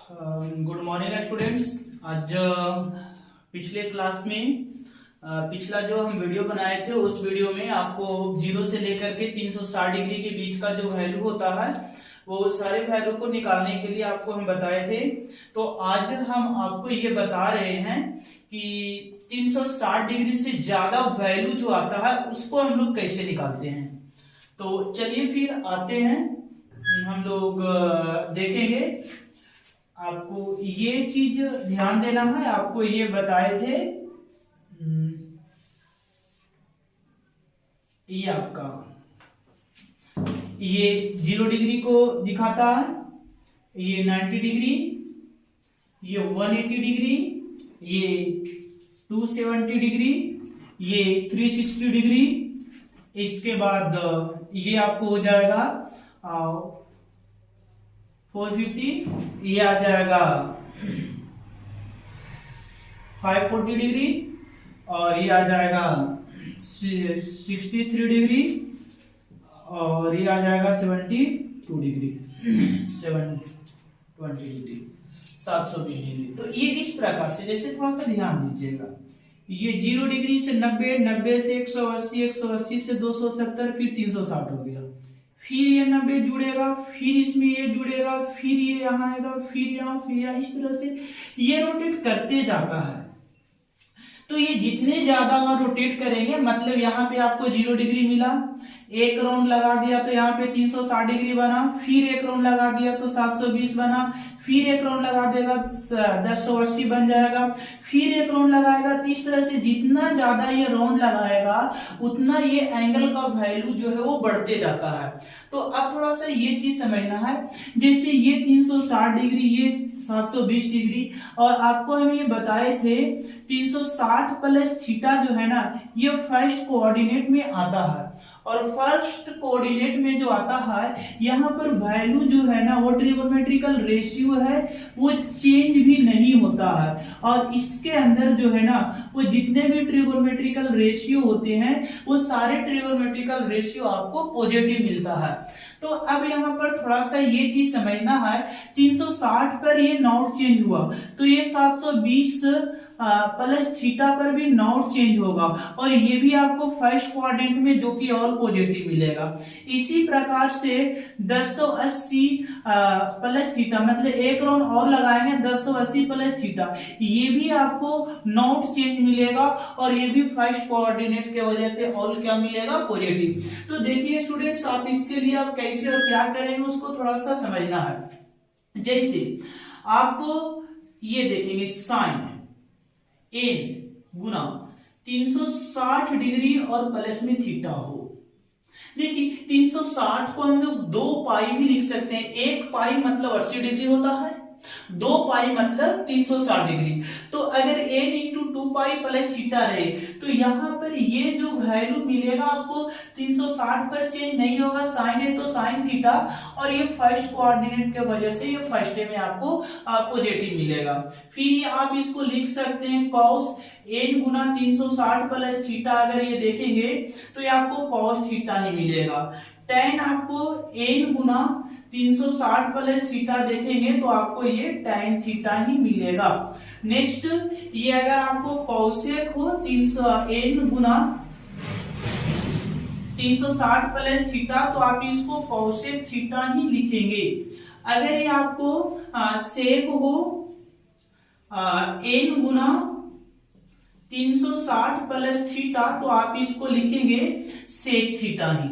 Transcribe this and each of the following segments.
Good morning students. आज पिछले class में पिछला जो हम वीडियो बनाए थे उस वीडियो में आपको 0 से लेकर के 360 डिग्री के बीच का जो वैल्यू होता है वो सारे वैल्यू को निकालने के लिए आपको हम बताए थे। तो आज हम आपको ये बता रहे हैं कि 360 डिग्री से ज्यादा वैल्यू जो आता है उसको हम लोग कैसे निकालते हैं। तो चलिए फिर आते हैं, हम लोग देखेंगे। आपको ये चीज ध्यान देना है, आपको ये बताए थे। ये आपका ये 0 डिग्री को दिखाता है, ये 90 डिग्री, ये 180 डिग्री, ये 270 डिग्री, ये 360 डिग्री। इसके बाद ये आपको हो जाएगा 450, ये आ जाएगा 540 डिग्री, और ये आ जाएगा 63 डिग्री, और ये आ जाएगा 72 डिग्री, 720 डिग्री, 720 डिग्री। तो ये इस प्रकार से, जैसे थोड़ा सा ध्यान दीजिएगा, ये 0 डिग्री से 90, 90 से 180, 180 से 270, फिर 360 हो गया। फिर ये 90 जुड़ेगा, फिर इसमें ये जुड़ेगा, फिर ये यहाँ आएगा, फिर यहाँ, फिर यहाँ, इस तरह से ये रोटेट करते जाता है। तो ये जितने ज्यादा वहां रोटेट करेंगे, मतलब यहाँ पे आपको 0 डिग्री मिला, एक राउंड लगा दिया तो यहाँ पे 360 डिग्री बना, फिर एक राउंड लगा दिया तो 720 बना, फिर एक राउंड लगा देगा 1080 बन जाएगा, फिर एक राउंड लगाएगा। तो इस तरह से जितना ज्यादा ये राउंड लगाएगा उतना ये एंगल का वैल्यू जो है वो बढ़ते जाता है। तो अब थोड़ा सा ये चीज समझना है, जैसे ये 360 डिग्री, ये 720 डिग्री, और आपको हम ये बताए थे 360 प्लस थीटा जो है ना, ये फर्स्ट कोऑर्डिनेट में आता है। और फर्स्ट कोऑर्डिनेट में जो आता है, यहाँ पर वैल्यू जो है ना, वो ट्रिगोनोमेट्रिकल रेशियो है, वो चेंज भी नहीं होता है। और इसके अंदर जो है ना, वो जितने भी ट्रिगोनोमेट्रिकल रेशियो होते हैं वो सारे ट्रिगोनोमेट्रिकल रेशियो आपको पॉजिटिव मिलता है। तो अब यहाँ पर थोड़ा सा ये चीज समझना है, 360 पर ये नॉट चेंज हुआ तो ये 720 प्लस थीटा पर भी नॉट चेंज होगा, और ये भी आपको फर्स्ट क्वाड्रेंट में जो कि और पॉजिटिव मिलेगा। इसी प्रकार से 1080 प्लस थीटा, मतलब एक राउंड और लगाएंगे 1080 प्लस थीटा, ये भी आपको नॉट चेंज मिलेगा, और ये भी फर्स्ट कोऑर्डिनेट के वजह से और क्या मिलेगा, पॉजिटिव। तो देखिए स्टूडेंट्स, आप इसके लिए आप कैसे और क्या करेंगे उसको थोड़ा सा समझना है। जैसे आप ये देखेंगे, साइन एन गुना 360 डिग्री और प्लस में थीटा हो। देखिए 360 को हम लोग 2 पाई भी लिख सकते हैं। 1 पाई मतलब 80 डिग्री होता है, 2 पाई मतलब 360 डिग्री। तो अगर n into 2 pi plus theta रहे तो यहाँ पर ये जो वैल्यू मिलेगा आपको 360 पर चेंज नहीं होगा, साइन है तो साइन थीटा, और ये फर्स्ट कोऑर्डिनेट के वजह से ये फर्स्ट में आपको पॉजिटिव मिलेगा। फिर ये आप इसको लिख सकते हैं कॉस n गुना 360 प्लस थीटा। अगर ये देखेंगे तो ये आपको कॉस थीटा ही मिलेगा। टेन आपको n गुना 360 प्लस थीटा देखेंगे तो आपको ये tan थीटा ही मिलेगा। नेक्स्ट, ये अगर आपको कॉसेक हो 300 n गुना 360 प्लस थीटा तो आप इसको कॉसेक थीटा ही लिखेंगे। अगर ये आपको सेक हो n गुना 360 प्लस थीटा तो आप इसको लिखेंगे सेक थीटा ही।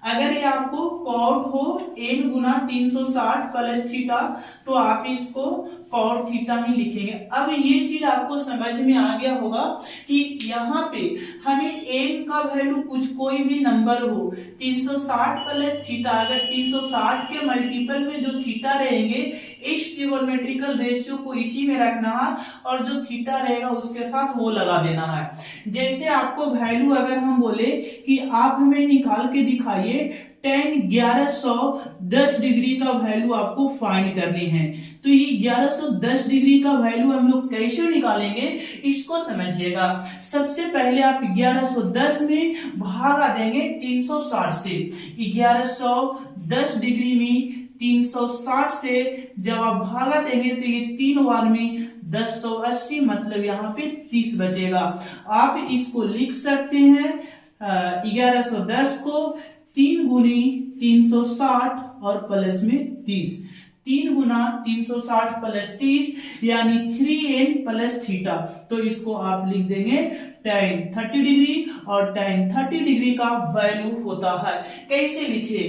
अगर ये आपको कॉट हो n गुना 360 प्लस थीटा तो आप इसको कॉट थीटा ही लिखेंगे। अब ये चीज आपको समझ में आ गया होगा कि यहाँ पे हमें n का वैल्यू कोई भी नंबर हो, 360 प्लस थीटा, अगर 360 के मल्टीपल में जो थीटा रहेंगे, इस ट्रिगोनोमेट्रिकल रेशियो को इसी में रखना है, और जो थीटा रहेगा उसके साथ वो लगा देना है। जैसे आपको वैल्यू अगर हम बोले कि आप हमें निकाल के दिखाइए tan 1110 डिग्री का वैल्यू आपको फाइंड करनी है, तो ये 1110 डिग्री का वैल्यू हम लोग कैसे निकालेंगे इसको समझिएगा। सबसे पहले आप 1110 में भागा देंगे 360 से। 1110 डिग्री में 360 से जब आप भागा देंगे तो ये 3 बार में 1080, मतलब यहाँ पे 30 बचेगा। आप इसको लिख सकते हैं 1110 को 3 गुनी 360 और प्लस में 30, 3 गुना 360 प्लस 30 यानी 3n प्लस थीटा। तो इसको आप लिख देंगे tan 30 डिग्री, और tan 30 डिग्री का वैल्यू होता है, कैसे लिखे,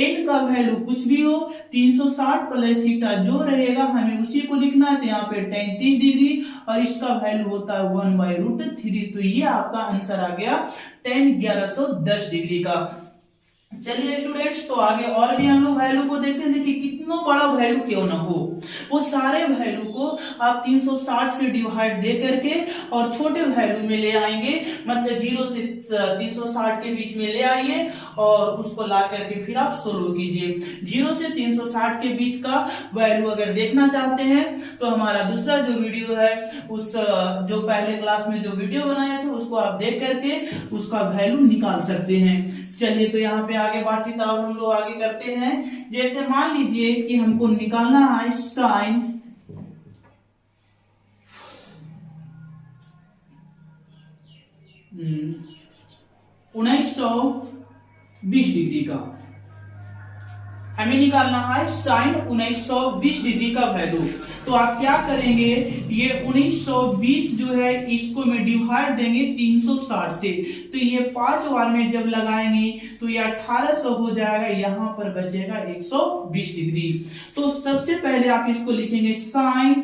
n का वैल्यू कुछ भी हो 360 प्लस थीटा जो रहेगा हमें उसी को लिखना है। तो यहाँ पे tan 30 डिग्री और इसका वैल्यू होता है 1/√3। तो ये आपका आंसर आ गया tan 1110 डिग्री का। चलिए स्टूडेंट्स, तो आगे और भी हम लोग वैल्यू को देखते हैं। देखिए कितना बड़ा वैल्यू क्यों ना हो, वो सारे वैल्यू को आप 360 से डिवाइड दे करके और छोटे वैल्यू में ले आएंगे, मतलब 0 से 360 के बीच में ले आइए और उसको ला करके फिर आप सोल्व कीजिए। 0 से 360 के बीच का वैल्यू अगर देखना चाहते हैं तो हमारा दूसरा जो वीडियो है, उस जो पहले क्लास में जो वीडियो बनाए थे उसको आप देख करके उसका वैल्यू निकाल सकते हैं। चलिए, तो यहाँ पे आगे बातचीत और हम लोग आगे करते हैं। जैसे मान लीजिए कि हमको निकालना है साइन 1920 डिग्री का, हमें निकालना है साइन 1920 डिग्री का वैल्यू। तो आप क्या करेंगे, ये 1920 जो है इसको में डिवाइड देंगे 360 से, तो ये 5 बार में जब लगाएंगे तो ये 1800 हो जाएगा, यहाँ पर बचेगा 120 डिग्री। तो सबसे पहले आप इसको लिखेंगे साइन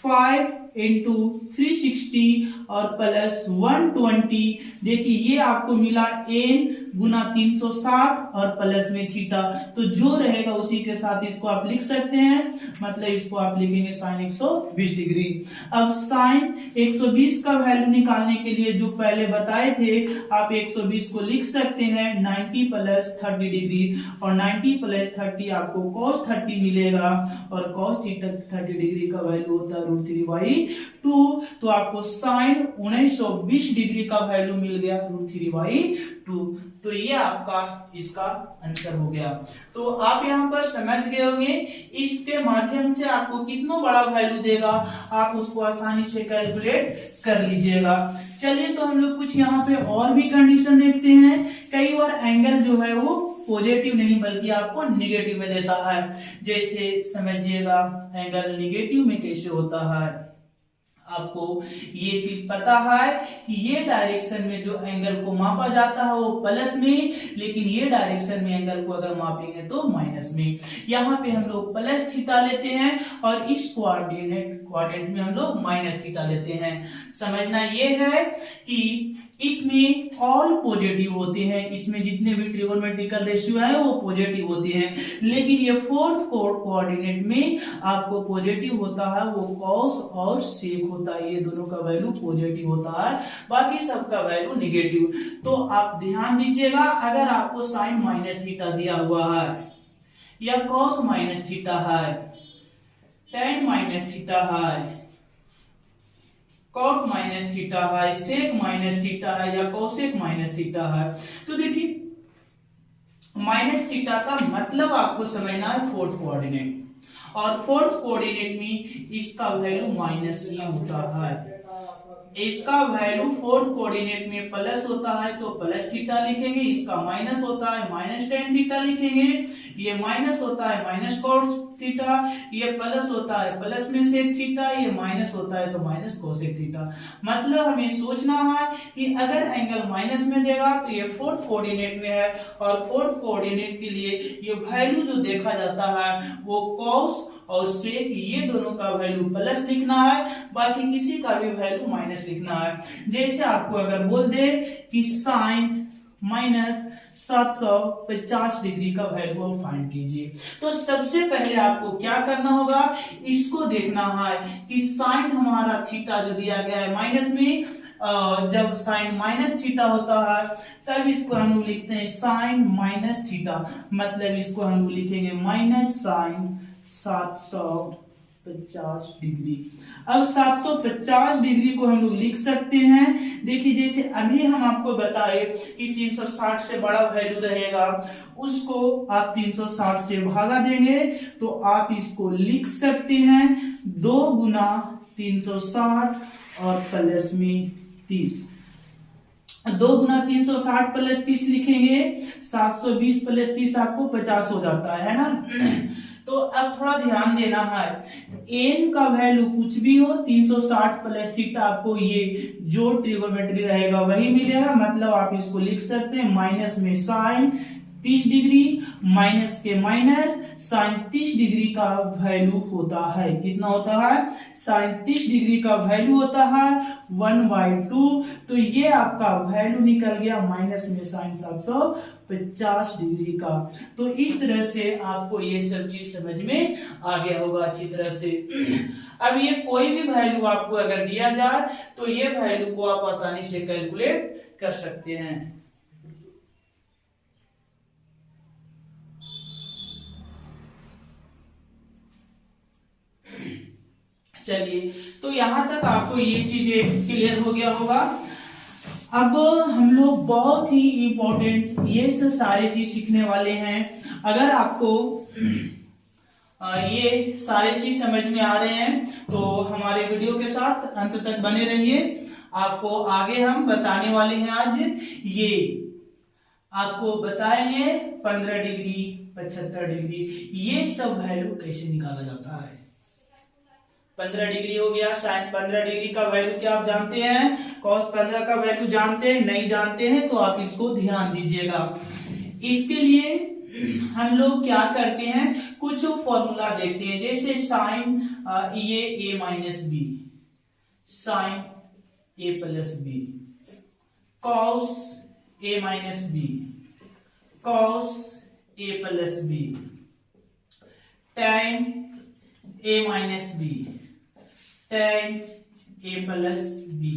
5 इंटू 360 और प्लस 120। देखिए ये आपको मिला n गुना 360 और प्लस में थीटा, तो जो रहेगा उसी के साथ इसको आप लिख सकते हैं, मतलब इसको आप लिखेंगे साइन 120 डिग्री। अब साइन 120 का वैल्यू निकालने के लिए जो पहले बताए थे, आप 120 को लिख सकते हैं 90 प्लस 30 डिग्री, और 90 प्लस 30 आपको cos 30 मिलेगा, और cos 30 डिग्री का वैल्यू होता है √3/2। तो आपको साइन 1920 डिग्री का वैल्यू मिल गया √3/2। तो ये आपका इसका आंसर हो गया। तो आप यहाँ पर समझ गए होंगे, इसके माध्यम से आपको कितना बड़ा वैल्यू देगा आप उसको आसानी से कैलकुलेट कर लीजिएगा। चलिए, तो हम लोग कुछ यहाँ पे और भी कंडीशन देखते हैं। कई बार एंगल जो है वो पॉजिटिव नहीं बल्कि आपको निगेटिव में देता है। जैसे समझिएगा एंगल निगेटिव में कैसे होता है। आपको ये चीज पता है कि ये डायरेक्शन में जो एंगल को मापा जाता है वो प्लस में, लेकिन ये डायरेक्शन में एंगल को अगर मापेंगे तो माइनस में। यहाँ पे हम लोग प्लस थीटा लेते हैं और इस क्वाड्रेंट में हम लोग माइनस थीटा लेते हैं। समझना ये है कि इसमें ऑल पॉजिटिव होते हैं, इसमें जितने भी ट्रिगोनोमेट्रिकल रेशियो है वो पॉजिटिव होते हैं, लेकिन ये फोर्थ कोऑर्डिनेट में आपको पॉजिटिव होता है वो कॉस और सेक होता है, ये दोनों का वैल्यू पॉजिटिव होता है, बाकी सबका वैल्यू निगेटिव। तो आप ध्यान दीजिएगा, अगर आपको साइन माइनस थीटा दिया हुआ है या कॉस माइनस थीटा है, टेन माइनस थीटा है, कॉट माइनस थीटा है, सेक माइनस थीटा है या कोसेक माइनस थीटा है, तो देखिए माइनस थीटा का मतलब आपको समझना है फोर्थ कोऑर्डिनेट, और फोर्थ कोऑर्डिनेट में इसका वैल्यू माइनस ही होता है। इसका वैल्यू फोर्थ कोऑर्डिनेट में प्लस होता है तो प्लस थीटा लिखेंगे, इसका माइनस होता है माइनस टेन थीटा लिखेंगे, ये माइनस होता है माइनस कोस थीटा, ये प्लस होता है प्लस में सेक थीटा, ये माइनस होता है तो माइनस कोसेक थीटा। मतलब हमें सोचना है कि अगर एंगल माइनस में देगा तो ये फोर्थ कोऑर्डिनेट में है, और फोर्थ कोऑर्डिनेट के लिए ये वैल्यू जो देखा जाता है वो कॉस और सेक, ये दोनों का वैल्यू प्लस लिखना है, बाकी किसी का भी वैल्यू माइनस लिखना है। जैसे आपको अगर बोल दे कि साइन माइनस 750 डिग्री का वैल्यू फाइंड कीजिए, तो सबसे पहले आपको क्या करना होगा, इसको देखना है कि साइन हमारा थीटा जो दिया गया है माइनस में, जब साइन माइनस थीटा होता है तब इसको हम लोग लिखते हैं साइन माइनस थीटा, मतलब इसको हम लोग लिखेंगे माइनस साइन 700 50 डिग्री। अब 750 डिग्री को हम लोग लिख सकते हैं। देखिए जैसे अभी हम आपको बताए कि 360 से बड़ा वैल्यू रहेगा, उसको आप 360 से भागा देंगे तो आप इसको लिख सकते हैं 2 गुना 360 और प्लस में 30। 2 गुना 360 प्लस 30 लिखेंगे, 720 प्लस 30 आपको 50 हो जाता है ना। तो अब थोड़ा ध्यान देना है, n का वैल्यू कुछ भी हो, 360 प्लस थीटा आपको ये जो ट्रिगोनोमेट्री रहेगा वही मिलेगा। मतलब आप इसको लिख सकते हैं माइनस में साइन 30 डिग्री माइनस के माइनस साइन 30 डिग्री का वैल्यू होता है। कितना होता है? साइन 30 डिग्री का वैल्यू होता है 1/2। तो ये आपका वैल्यू निकल गया माइनस में साइन 750 डिग्री का। तो इस तरह से आपको ये सब चीज समझ में आ गया होगा अच्छी तरह से। अब ये कोई भी वैल्यू आपको अगर दिया जाए तो ये वैल्यू को आप आसानी से कैलकुलेट कर सकते हैं। चलिए, तो यहां तक आपको ये चीजें क्लियर हो गया होगा। अब हम लोग बहुत ही इंपॉर्टेंट ये सब सारे चीज सीखने वाले हैं। अगर आपको ये सारे चीज समझ में आ रहे हैं तो हमारे वीडियो के साथ अंत तक बने रहिए। आपको आगे हम बताने वाले हैं आज ये आपको बताएंगे 15 डिग्री 75 डिग्री ये सब वैल्यू कैसे निकाला जाता है। 15 डिग्री हो गया, साइन 15 डिग्री का वैल्यू क्या आप जानते हैं? कॉस 15 का वैल्यू जानते हैं? नहीं जानते हैं तो आप इसको ध्यान दीजिएगा। इसके लिए हम लोग क्या करते हैं, कुछ फॉर्मूला देखते हैं। जैसे साइन ये a minus B, sine a plus B, cos a minus B, cos a plus B, tan a minus B, tan a plus B.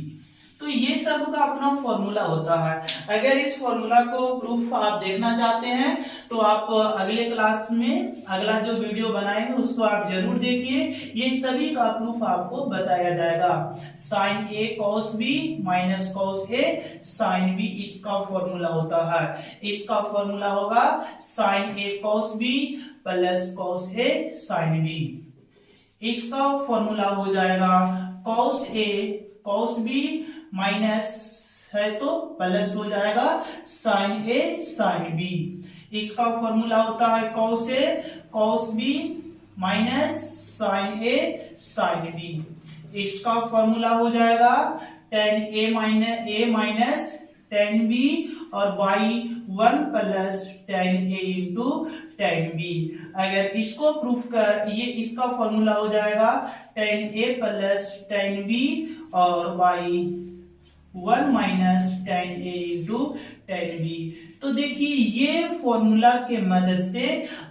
तो ये सब का अपना फॉर्मूला होता है। अगर इस फॉर्मूला को प्रूफ आप देखना चाहते हैं तो आप अगले क्लास में अगला जो वीडियो बनाएंगे उसको आप जरूर देखिए। ये सभी का प्रूफ आपको बताया जाएगा। Sign A cos B minus cos A sine B, इसका फॉर्मूला होता है। इसका फॉर्मूला होगा sign A cos B plus cos A sine B. इसका फॉर्मूला हो जाएगा cos A cos B minus है तो प्लस हो जाएगा साइन ए साइन बी। इसका फॉर्मूला होता है cos A cos B minus sign A sine B. इसका फॉर्मूला हो जाएगा tan a minus tan b और by 1 plus tan a into tan b। अगर इसको प्रूफ कर ये इसका फॉर्मूला हो जाएगा tan a plus tan b और by 1 minus tan a into tan b। तो देखिए ये फॉर्मूला के मदद से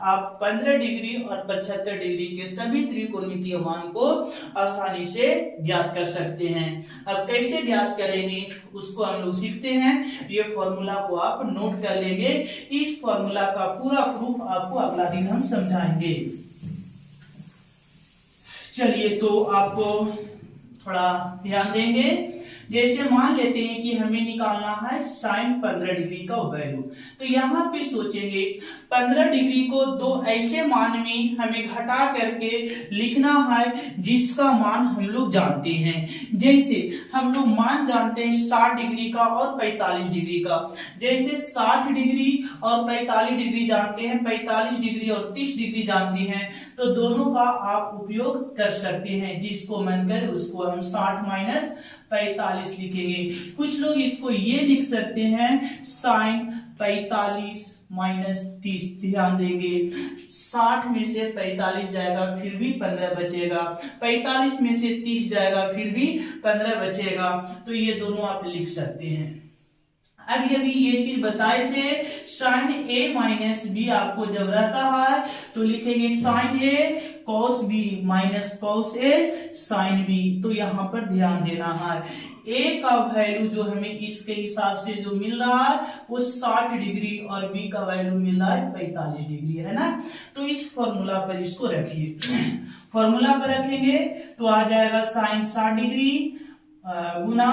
आप 15 डिग्री और 75 डिग्री के सभी त्रिकोणमितीय मान को आसानी से ज्ञात कर सकते हैं। अब कैसे ज्ञात करेंगे उसको हम लोग सीखते हैं। ये फॉर्मूला को आप नोट कर लेंगे। इस फॉर्मूला का पूरा प्रूफ आपको अगला दिन हम समझाएंगे। चलिए, तो आपको थोड़ा ध्यान देंगे। जैसे मान लेते हैं कि हमें निकालना है साइन 15 डिग्री का वैल्यू, तो यहाँ पे सोचेंगे 15 डिग्री को दो ऐसे मान में हमें घटा करके लिखना है जिसका मान हम लोग जानते हैं। जैसे हम लोग मान जानते हैं 60 डिग्री का और 45 डिग्री का। जैसे 60 डिग्री और 45 डिग्री जानते हैं, 45 डिग्री और 30 डिग्री जानते हैं, तो दोनों का आप उपयोग कर सकते हैं। जिसको मन करे उसको हम 60 माइनस 45 लिखेंगे। कुछ लोग इसको ये लिख सकते हैं साइन 45 माइनस 30। ध्यान देंगे 60 में से 45 जाएगा फिर भी 15 बचेगा, 45 में से 30 जाएगा फिर भी 15 बचेगा। तो ये दोनों आप लिख सकते हैं। अभी ये चीज बताए थे, साइन ए माइनस बी आपको जब रहता है तो लिखेंगे sign A cos B minus cos A sine B. तो यहाँ पर ध्यान देना है, ए का वैल्यू जो हमें इसके हिसाब से जो मिल रहा है वो 60 डिग्री और बी का वैल्यू मिल रहा है 45 डिग्री, है ना। तो इस फॉर्मूला पर इसको रखिए, फॉर्मूला पर रखेंगे तो आ जाएगा साइन 60 डिग्री गुना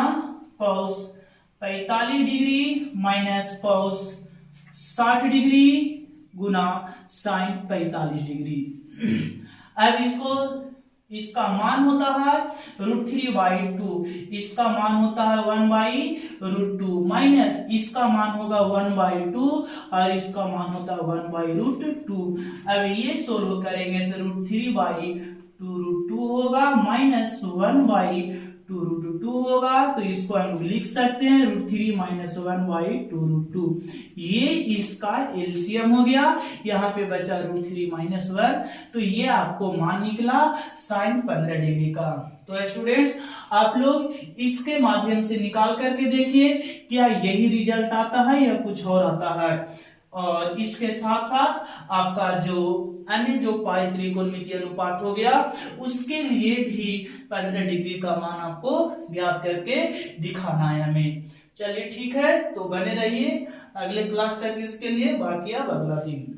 cos 45 degree minus cos 60 degree गुना साइन 45 डिग्री। अब इसका मान होता है √3/2, इसका मान होता है 1/√2 माइनस इसका मान होगा 1/2 और इसका मान होता है 1/√2। अब ये सोल्व करेंगे तो √3/2√2 होगा माइनस 1/2√2 होगा। तो इसको हम लिख सकते हैं √3 माइनस 1/2√2। ये इसका एलसीएम हो गया, यहाँ पे बचा √3 माइनस 1, तो ये आपको मान निकला साइन 15 डिग्री का। तो स्टूडेंट्स आप लोग इसके माध्यम से निकाल करके देखिए क्या यही रिजल्ट आता है या कुछ और आता है। और इसके साथ साथ आपका जो अन्य जो पाई त्रिकोणमितीय अनुपात हो गया उसके लिए भी 15 डिग्री का मान आपको ज्ञात करके दिखाना है हमें। चलिए ठीक है, तो बने रहिए अगले क्लास तक इसके लिए, बाकी अब अगला दिन।